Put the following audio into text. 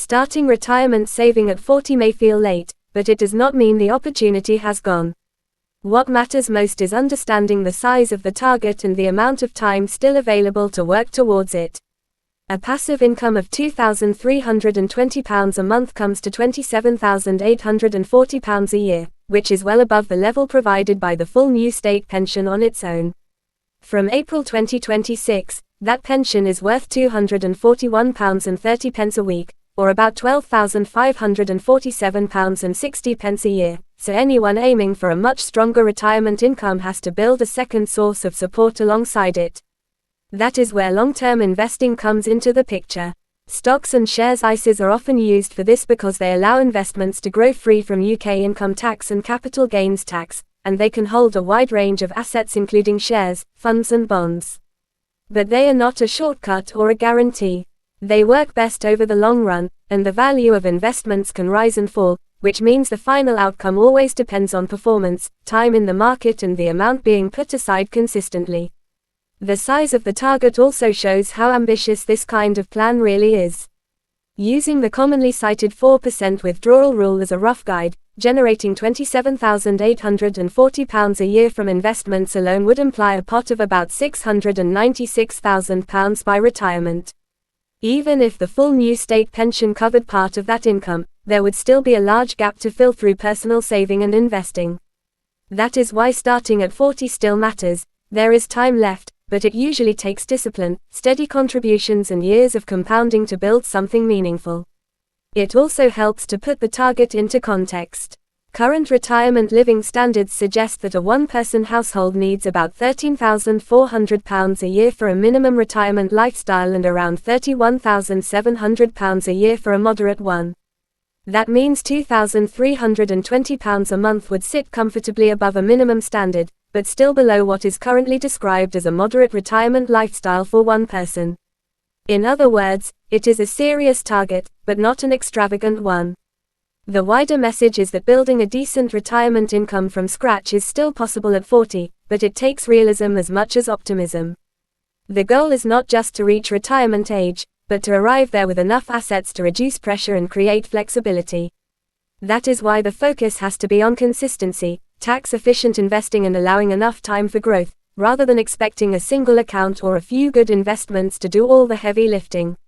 Starting retirement saving at 40 may feel late, but it does not mean the opportunity has gone. What matters most is understanding the size of the target and the amount of time still available to work towards it. A passive income of £2,320 a month comes to £27,840 a year, which is well above the level provided by the full new state pension on its own. From April 2026, that pension is worth £241.30 a week, or about £12,547.60 a year, so anyone aiming for a much stronger retirement income has to build a second source of support alongside it. That is where long-term investing comes into the picture. Stocks and shares ISAs are often used for this because they allow investments to grow free from UK income tax and capital gains tax, and they can hold a wide range of assets including shares, funds and bonds. But they are not a shortcut or a guarantee. They work best over the long run, and the value of investments can rise and fall, which means the final outcome always depends on performance, time in the market and the amount being put aside consistently. The size of the target also shows how ambitious this kind of plan really is. Using the commonly cited 4% withdrawal rule as a rough guide, generating £27,840 a year from investments alone would imply a pot of about £696,000 by retirement. Even if the full new state pension covered part of that income, there would still be a large gap to fill through personal saving and investing. That is why starting at 40 still matters. There is time left, but it usually takes discipline, steady contributions and years of compounding to build something meaningful. It also helps to put the target into context. Current retirement living standards suggest that a one-person household needs about £13,400 a year for a minimum retirement lifestyle and around £31,700 a year for a moderate one. That means £2,320 a month would sit comfortably above a minimum standard, but still below what is currently described as a moderate retirement lifestyle for one person. In other words, it is a serious target, but not an extravagant one. The wider message is that building a decent retirement income from scratch is still possible at 40, but it takes realism as much as optimism. The goal is not just to reach retirement age, but to arrive there with enough assets to reduce pressure and create flexibility. That is why the focus has to be on consistency, tax-efficient investing and allowing enough time for growth, rather than expecting a single account or a few good investments to do all the heavy lifting.